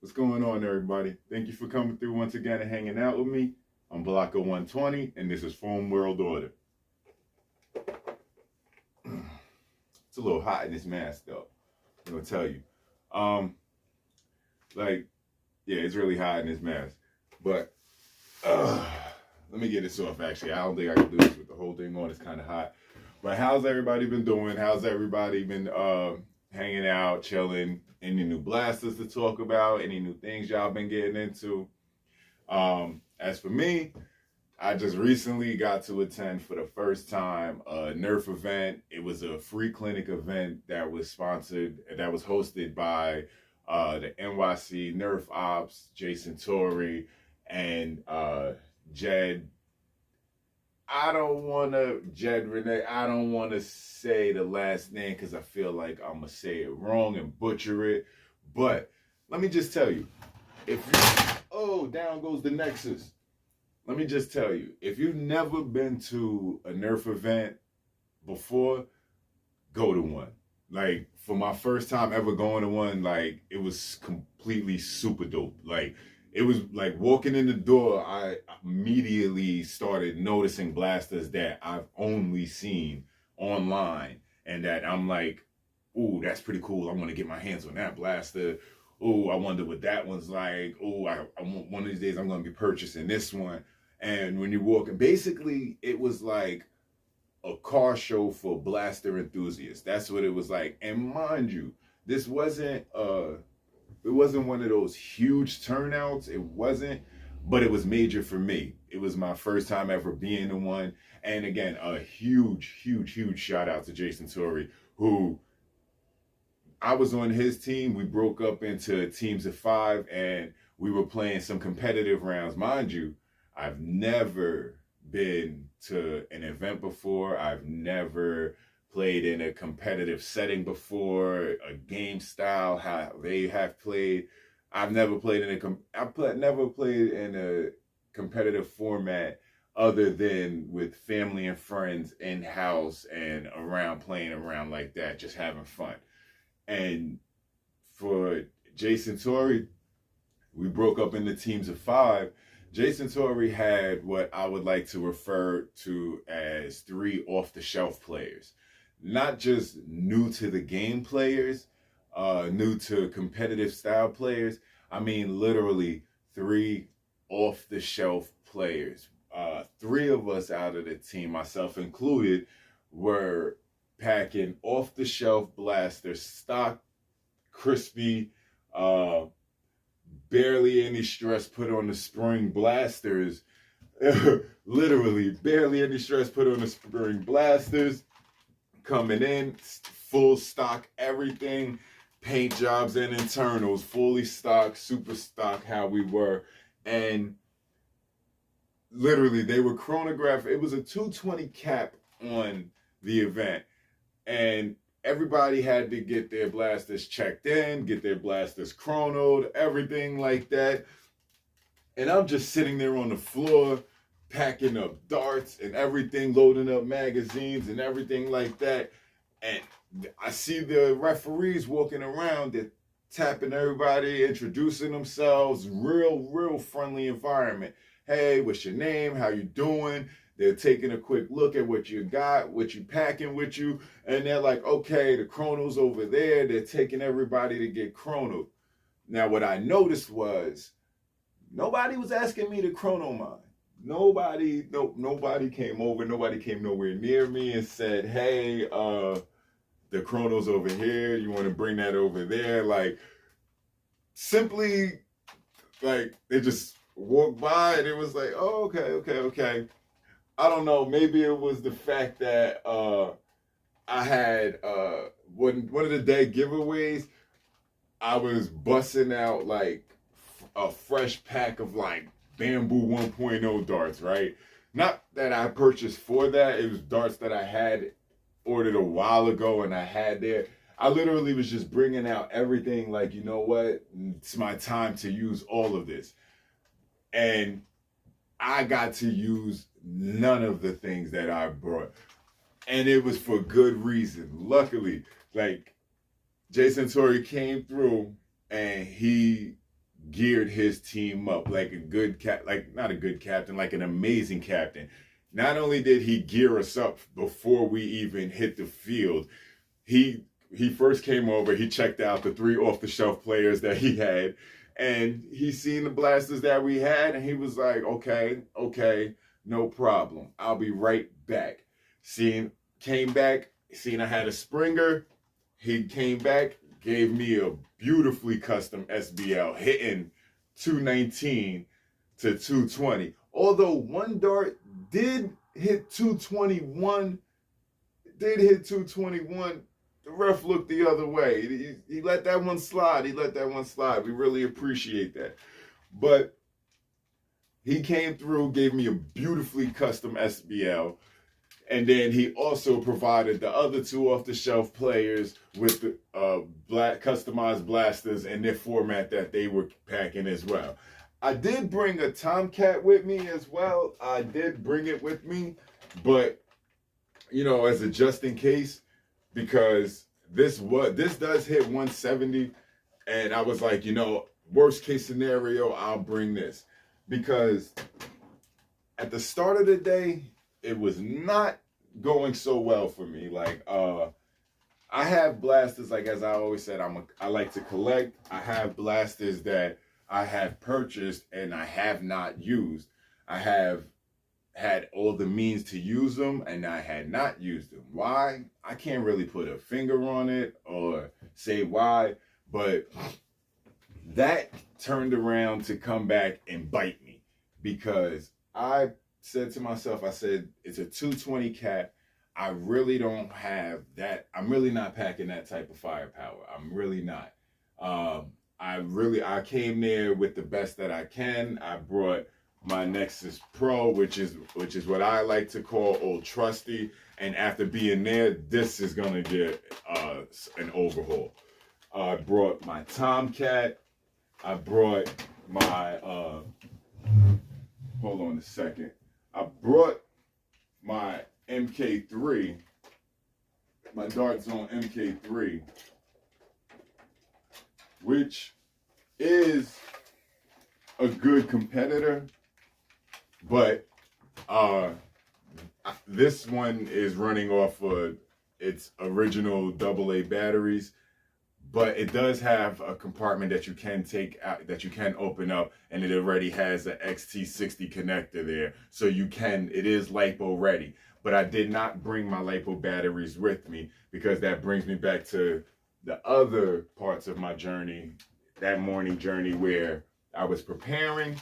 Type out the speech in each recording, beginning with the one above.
What's going on, everybody? Thank you for coming through once again and hanging out with me. I'm Blocker 120, and this is Foam World Order. It's a little hot in this mask, though. I'm gonna tell you. Yeah, it's really hot in this mask. But let me get this off. Actually, I don't think I can do this with the whole thing on. It's kind of hot. But how's everybody been doing? How's everybody been hanging out, chilling? Any new blasters to talk about? Any new things y'all been getting into? As for me, I just recently got to attend for the first time a NERF event. It was a free clinic event that was hosted by the NYC NERF Ops, Jason Torre, and Jed-Rene. I don't want to say the last name because I feel like I'm going to say it wrong and butcher it. But let me just tell you, down goes the Nexus. Let me just tell you, if you've never been to a NERF event before, go to one. Like, for my first time ever going to one, like, it was completely super dope. Like, it was like walking in the door, I immediately started noticing blasters that I've only seen online, and that I'm like, ooh, that's pretty cool. I want to get my hands on that blaster. Ooh, I wonder what that one's like. Ooh, I want, one of these days I'm going to be purchasing this one. And when you're walking, basically it was like a car show for blaster enthusiasts. That's what it was like. And mind you, this wasn't it wasn't one of those huge turnouts. It wasn't, but it was major for me. It was my first time ever being in one. And again, a huge shout out to Jason Torre, who I was on his team. We broke up into teams of 5 and we were playing some competitive rounds. Mind you, I've never been to an event before. I've never played in a competitive setting before, a game style how they have played. I've never played in never played in a competitive format other than with family and friends in house and around, playing around like that, just having fun. And for Jason Torre, we broke up into teams of 5. Jason Torre had what I would like to refer to as 3 off-the-shelf players. Not just new to the game players, new to competitive style players. I mean, literally 3 off-the-shelf players. 3 of us out of the team, myself included, were packing off-the-shelf blasters, stock, crispy, barely any stress put on the spring blasters. Literally, barely any stress put on the spring blasters. Coming in, full stock, everything, paint jobs and internals, fully stock, super stock, how we were. And literally, they were chronographed. It was a 220 cap on the event. And everybody had to get their blasters checked in, get their blasters chronoed, everything like that. And I'm just sitting there on the floor, packing up darts and everything, loading up magazines and everything like that. And I see the referees walking around, they're tapping everybody, introducing themselves, real friendly environment. Hey, what's your name? How you doing? They're taking a quick look at what you got, what you packing with you, and they're like, okay, the chrono's over there. They're taking everybody to get chronoed. Now, what I noticed was nobody was asking me to chrono mine. Nobody came over. Nobody came nowhere near me and said, hey, the chrono's over here. You want to bring that over there? Like, simply, like, they just walked by and it was like, oh, okay. I don't know. Maybe it was the fact that I had one of the day giveaways. I was busting out like a fresh pack of like Bamboo 1.0 darts, right? Not that I purchased for that. It was darts that I had ordered a while ago and I had there. I literally was just bringing out everything like, you know what? It's my time to use all of this. And I got to use none of the things that I brought. And it was for good reason. Luckily, like, Jason Torre came through and he geared his team up like a good not a good captain, like an amazing captain. Not only did he gear us up before we even hit the field, he first came over, he checked out the 3 off-the-shelf players that he had, and he seen the blasters that we had, and he was like, okay, no problem. I'll be right back. Came back, seen I had a Springer. He came back, gave me a beautifully custom SBL, hitting 219 to 220. Although one dart did hit 221, the ref looked the other way. He let that one slide. We really appreciate that. But he came through, gave me a beautifully custom SBL. And then he also provided the other 2 off-the-shelf players with the customized blasters in their format that they were packing as well. I did bring a Tomcat with me as well. I did bring it with me, but as a just in case, because this does hit 170, and I was like, worst case scenario, I'll bring this, because at the start of the day, it was not going so well for me. Like, I have blasters, like as I always said, I like to collect. I have blasters that I have purchased and I have not used. I have had all the means to use them and I had not used them. Why? I can't really put a finger on it or say why, but that turned around to come back and bite me, because I said to myself, I said, it's a 220 cat. I really don't have that. I'm really not packing that type of firepower. I'm really not. I came there with the best that I can. I brought my Nexus Pro, which is what I like to call Old Trusty. And after being there, this is gonna get an overhaul. I brought my Tomcat. I brought my hold on a second. I brought my MK3, my Dart Zone MK3, which is a good competitor, but this one is running off of its original AA batteries, but it does have a compartment that you can take out, that you can open up, and it already has an XT60 connector there, so it is LiPo ready. But I did not bring my LiPo batteries with me, because that brings me back to the other parts of my journey, that morning journey where I was preparing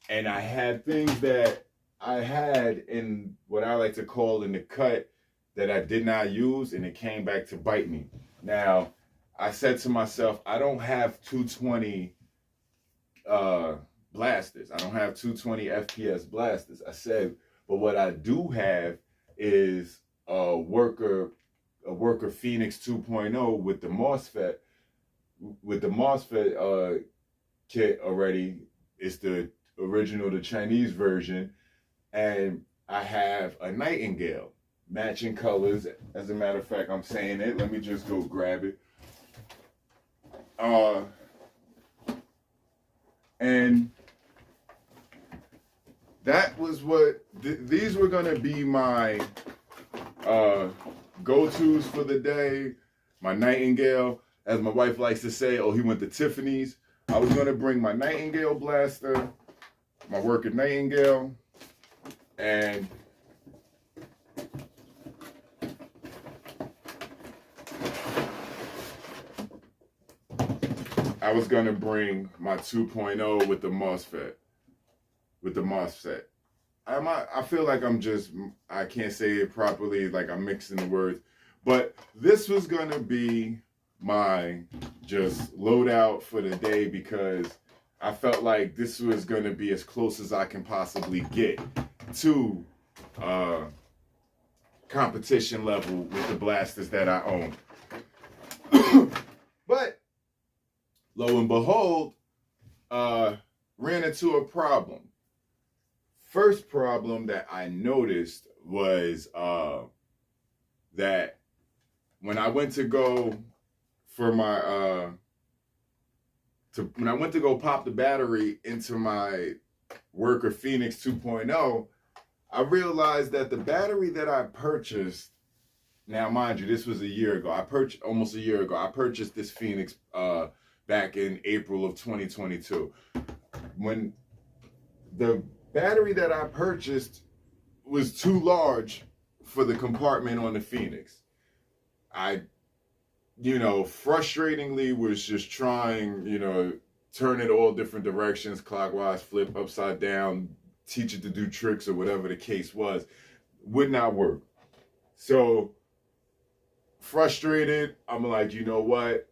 and I had things that I had in what I like to call in the cut that I did not use, and it came back to bite me. Now, I said to myself, I don't have 220 blasters. I don't have 220 FPS blasters. I said, but what I do have is a worker Phoenix 2.0 with the MOSFET kit already. It's the original, the Chinese version, and I have a Nightingale, matching colors. As a matter of fact, I'm saying it. Let me just go grab it. And that was what these were gonna be my go-tos for the day. My Nightingale, as my wife likes to say, oh, he went to Tiffany's. I was gonna bring my Nightingale blaster, my worker Nightingale, and I was gonna bring my 2.0 with the MOSFET. I feel like I can't say it properly, like I'm mixing the words. But this was gonna be my just loadout for the day, because I felt like this was gonna be as close as I can possibly get to competition level with the blasters that I own. But lo and behold, ran into a problem. First problem that I noticed was that when I went to go for my when I went to go pop the battery into my Worker Phoenix 2.0, I realized that the battery that I purchased, now mind you, this was a year ago. Almost a year ago. I purchased this Phoenix back in April of 2022. When the battery that I purchased was too large for the compartment on the Phoenix. I, frustratingly was just trying, turn it all different directions, clockwise, flip, upside down, teach it to do tricks or whatever the case was. Would not work. So frustrated, I'm like, you know what?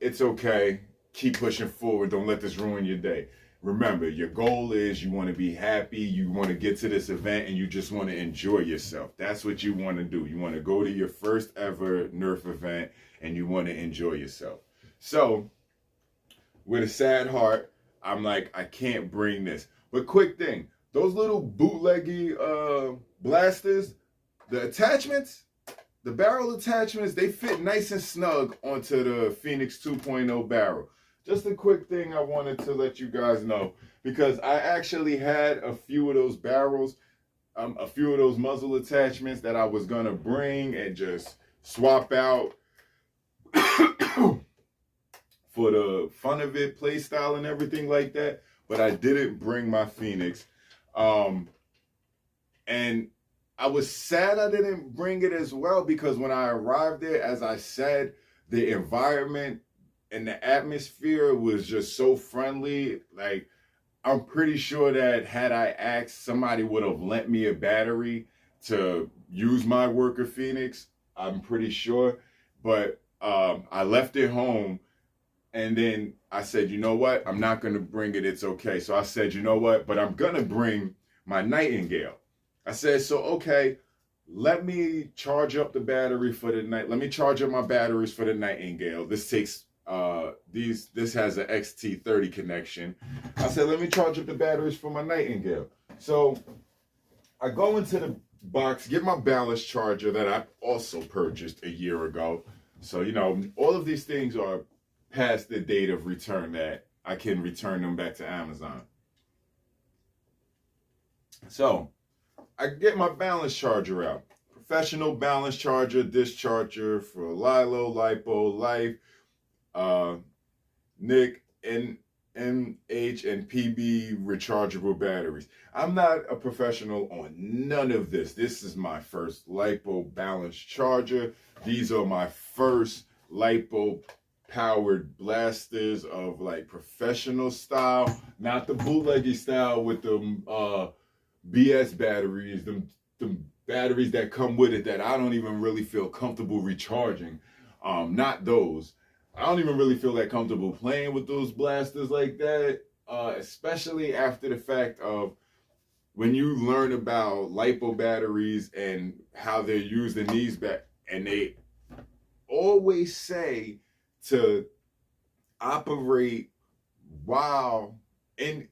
It's okay. Keep pushing forward. Don't let this ruin your day. Remember, your goal is you want to be happy, you want to get to this event, and you just want to enjoy yourself. That's what you want to do. You want to go to your first ever NERF event, and you want to enjoy yourself. So, with a sad heart, I'm like, I can't bring this. But quick thing, those little bootleggy blasters, the attachments, the barrel attachments, they fit nice and snug onto the Phoenix 2.0 barrel. Just a quick thing I wanted to let you guys know, because I actually had a few of those barrels, a few of those muzzle attachments that I was going to bring and just swap out for the fun of it, play style and everything like that. But I didn't bring my Phoenix. And I was sad I didn't bring it as well, because when I arrived there, as I said, the environment and the atmosphere was just so friendly. Like, I'm pretty sure that had I asked, somebody would have lent me a battery to use my Worker Phoenix. I'm pretty sure. But I left it home, and then I said, you know what? I'm not going to bring it. It's okay. So I said, you know what? But I'm going to bring my Nightingale. I said, so, okay, let me charge up the battery for the night. Let me charge up my batteries for the Nightingale. This takes this has an XT30 connection. I said, let me charge up the batteries for my Nightingale. So I go into the box, get my balance charger that I also purchased a year ago. So, all of these things are past the date of return, that I can return them back to Amazon. So I get my balance charger out. Professional balance charger, discharger for Lilo, Lipo, Life, NIC, NH, and PB rechargeable batteries. I'm not a professional on none of this. This is my first Lipo balance charger. These are my first Lipo powered blasters of like professional style, not the bootleggy style with the BS batteries, the batteries that come with it that I don't even really feel comfortable recharging. Not those. I don't even really feel that comfortable playing with those blasters like that, especially after the fact of when you learn about LiPo batteries and how they're used in these and they always say to operate in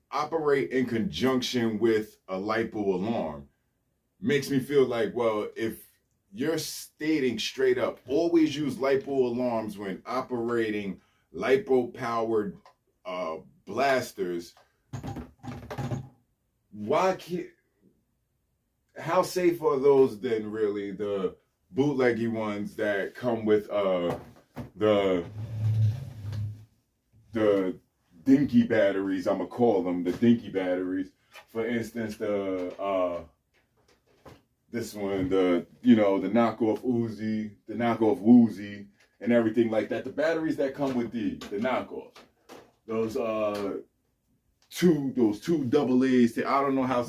conjunction with a LiPo alarm. Makes me feel like, well, if you're stating straight up, always use LiPo alarms when operating LiPo powered blasters, how safe are those then, really, the bootleggy ones that come with the dinky batteries? I'm gonna call them the dinky batteries. For instance, this one, the knockoff Uzi, the knockoff Woozy, and everything like that. The batteries that come with the knockoffs, those two double A's. I don't know how,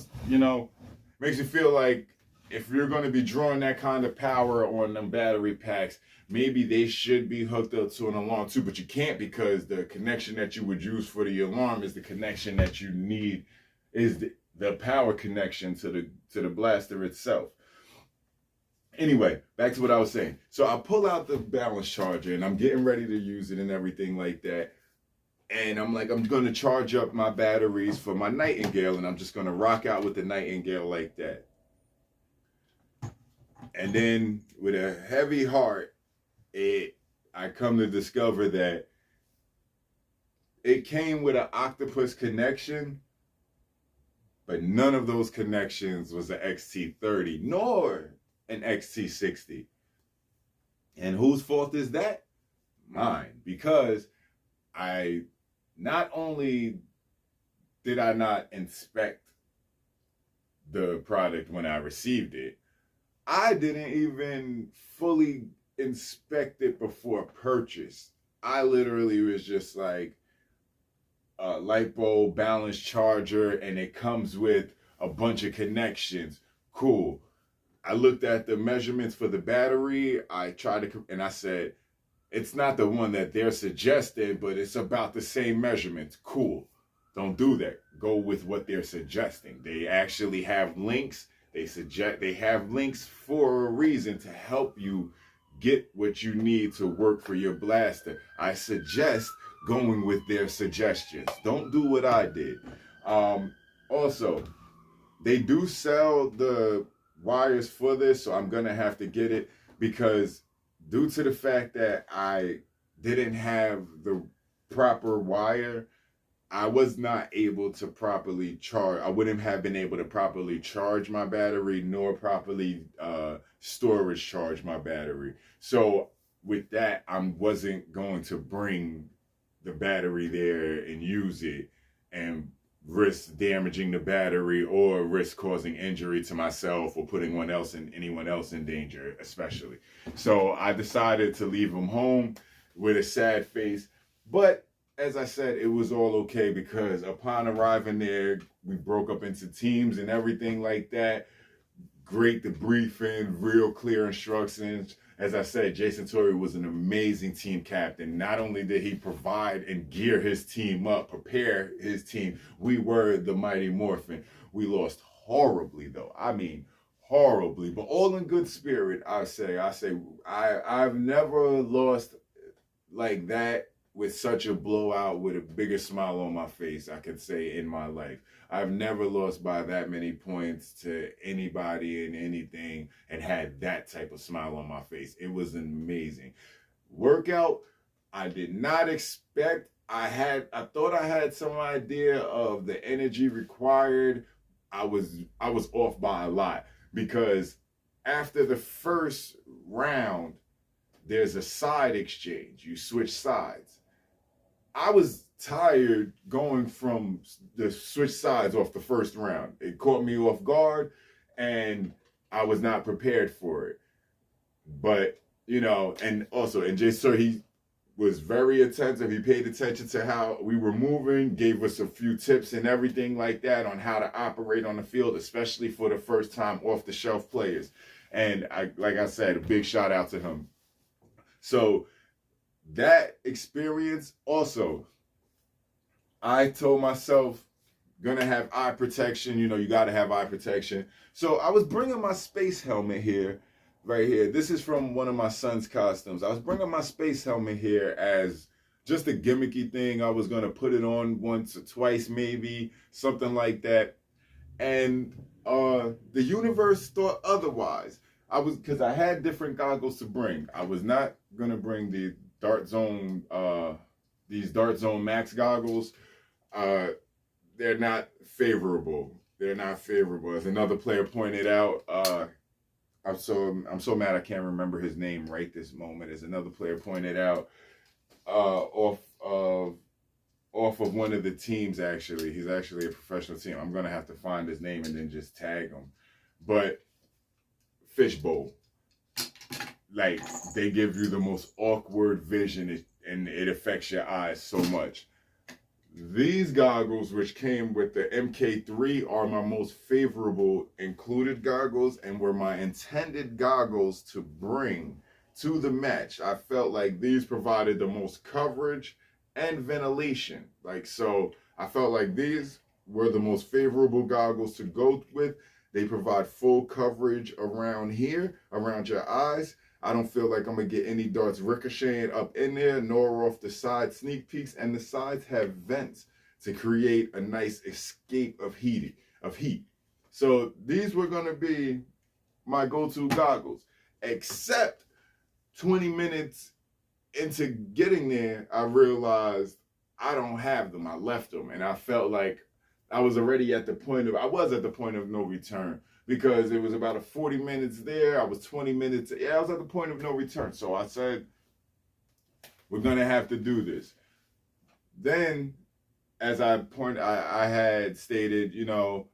makes you feel like if you're going to be drawing that kind of power on them battery packs, maybe they should be hooked up to an alarm too, but you can't, because the connection that you would use for the alarm is the connection that you need, is the power connection to the blaster itself. Anyway, back to what I was saying. So I pull out the balance charger and I'm getting ready to use it and everything like that. And I'm like, I'm going to charge up my batteries for my Nightingale, and I'm just going to rock out with the Nightingale like that. And then with a heavy heart, I come to discover that it came with an octopus connection, but none of those connections was an XT30 nor an XT60. And whose fault is that? Mine, because I not only did I not inspect the product when I received it, I didn't even fully inspect it before purchase. I literally was just like, LiPo balance charger, and it comes with a bunch of connections. Cool. I looked at the measurements for the battery. I tried to, and I said, it's not the one that they're suggesting, but it's about the same measurements. Cool. Don't do that. Go with what they're suggesting. They actually have links. They have links for a reason to help you get what you need to work for your blaster. I suggest going with their suggestions. Don't do what I did. Also, they do sell the wires for this, so I'm gonna have to get it, because due to the fact that I didn't have the proper wire, I was not able to properly charge. I wouldn't have been able to properly charge my battery, nor properly storage charge my battery. So with that, I wasn't going to bring the battery there and use it and risk damaging the battery or risk causing injury to myself or putting anyone else in danger, especially. So I decided to leave them home with a sad face. But as I said, it was all okay, because upon arriving there, we broke up into teams and everything like that. Great debriefing, real clear instructions. As I said, Jason Torre was an amazing team captain. Not only did he provide and gear his team up, prepare his team, we were the Mighty Morphin. We lost horribly, though. I mean, horribly, but all in good spirit. I've never lost like that with such a blowout with a bigger smile on my face, I could say, in my life. I've never lost by that many points to anybody in anything and had that type of smile on my face. It was amazing. Workout, I did not expect. I thought I had some idea of the energy required. I was off by a lot, because after the first round, there's a side exchange. You switch sides. I was tired going from the switch sides off the first round. It caught me off guard, and I was not prepared for it. But, and Jay Sir, he was very attentive. He paid attention to how we were moving, gave us a few tips and everything like that on how to operate on the field, especially for the first time off-the-shelf players. And like I said, a big shout out to him. So that experience also, I told myself, gonna have eye protection. You gotta have eye protection. So I was bringing my space helmet here, right here. This is from one of my son's costumes. I was bringing my space helmet here as just a gimmicky thing. I was gonna put it on once or twice, maybe, something like that. And the universe thought otherwise. Because I had different goggles to bring. I was not gonna bring the Dart Zone, these Dart Zone Max goggles. They're not favorable. As another player pointed out, I'm so mad I can't remember his name right this moment. As another player pointed out, off of one of the teams, actually. He's actually a professional team. I'm gonna have to find his name and then just tag him. But fishbowl. Like, they give you the most awkward vision, and it affects your eyes so much. These goggles, which came with the MK3, are my most favorable included goggles and were my intended goggles to bring to the match. I felt like these provided the most coverage and ventilation. So I felt like these were the most favorable goggles to go with. They provide full coverage around here, around your eyes. I don't feel like I'm going to get any darts ricocheting up in there, nor off the side sneak peeks. And the sides have vents to create a nice escape of heat. So these were going to be my go-to goggles. Except 20 minutes into getting there, I realized I don't have them. I left them, and I felt like I was already at the point of no return, because it was about a 40 minutes there. I was 20 minutes. Yeah, I was at the point of no return. So I said, we're gonna have to do this. Then, as I had stated, you know,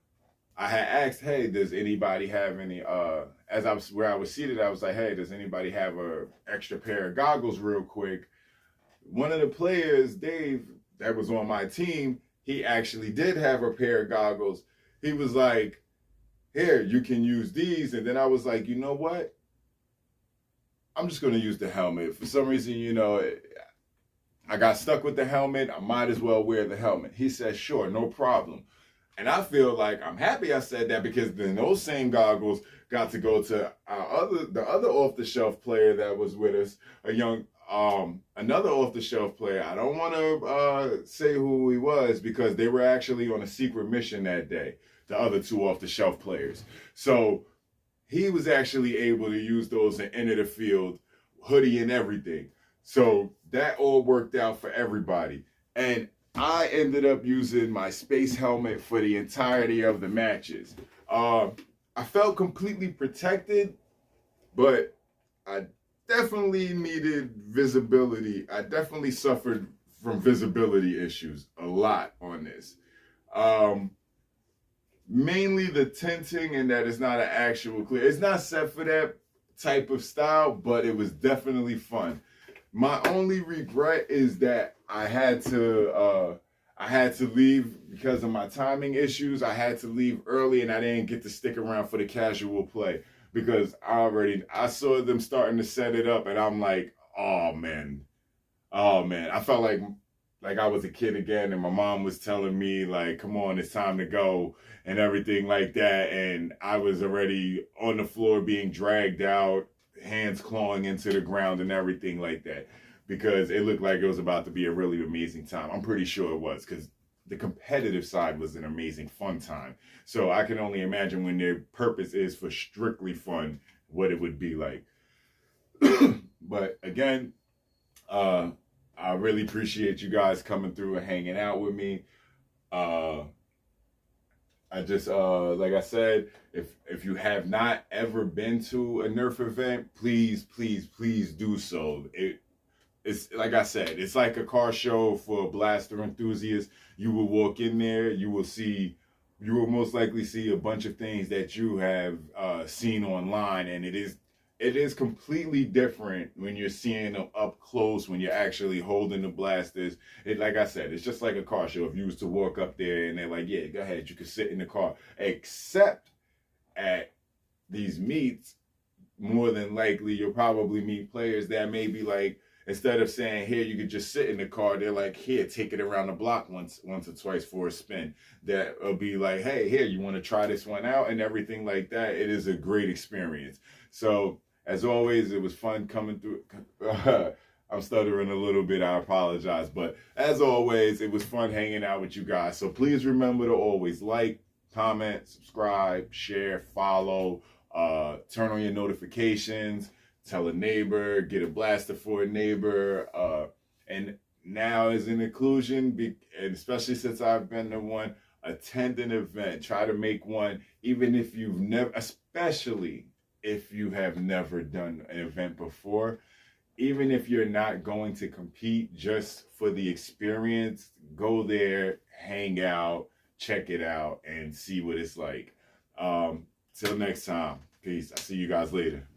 I had asked, hey, does anybody have any, where I was seated, I was like, hey, does anybody have a extra pair of goggles real quick? One of the players, Dave, that was on my team, he actually did have a pair of goggles. He was like, here, you can use these. And then I was like, you know what? I'm just going to use the helmet. For some reason, you know, I got stuck with the helmet. I might as well wear the helmet. He said, sure, no problem. And I feel like I'm happy I said that, because then those same goggles got to go to the other off-the-shelf player that was with us, another off-the-shelf player. I don't want to say who he was, because they were actually on a secret mission that day, the other two off-the-shelf players. So he was actually able to use those and enter the field, hoodie and everything. So that all worked out for everybody. And I ended up using my space helmet for the entirety of the matches. I felt completely protected, but I definitely needed visibility. I definitely suffered from visibility issues a lot on this. Mainly the tinting, and that it's not an actual clear. It's not set for that type of style, but it was definitely fun. My only regret is that I had to leave because of my timing issues. I had to leave early, and I didn't get to stick around for the casual play, because I saw them starting to set it up, and I'm like, oh man. I felt like I was a kid again, and my mom was telling me, like, come on, it's time to go and everything like that. And I was already on the floor being dragged out, hands clawing into the ground and everything like that, because it looked like it was about to be a really amazing time. I'm pretty sure it was, because the competitive side was an amazing fun time. So I can only imagine, when their purpose is for strictly fun, what it would be like. But again, I really appreciate you guys coming through and hanging out with me. I just, like I said, if you have not ever been to a NERF event, please do so. It's like I said, it's like a car show for blaster enthusiasts. You will walk in there, you will most likely see a bunch of things that you have seen online, and it is completely different when you're seeing them up close, when you're actually holding the blasters. Like I said, it's just like a car show. If you was to walk up there and they're like, yeah, go ahead, you can sit in the car. Except at these meets, more than likely, you'll probably meet players that may be like, instead of saying, here, you could just sit in the car, they're like, here, take it around the block once or twice for a spin. That'll be like, hey, here, you want to try this one out and everything like that. It is a great experience. So, as always, it was fun coming through. I'm stuttering a little bit, I apologize. But as always, it was fun hanging out with you guys. So please remember to always like, comment, subscribe, share, follow, turn on your notifications, tell a neighbor, get a blaster for a neighbor. And now as an inclusion, and especially since I've been the one, attend an event. Try to make one, even if you've never, especially if you have never done an event before. Even if you're not going to compete, just for the experience, go there, hang out, check it out, and see what it's like. Till next time, peace. I'll see you guys later.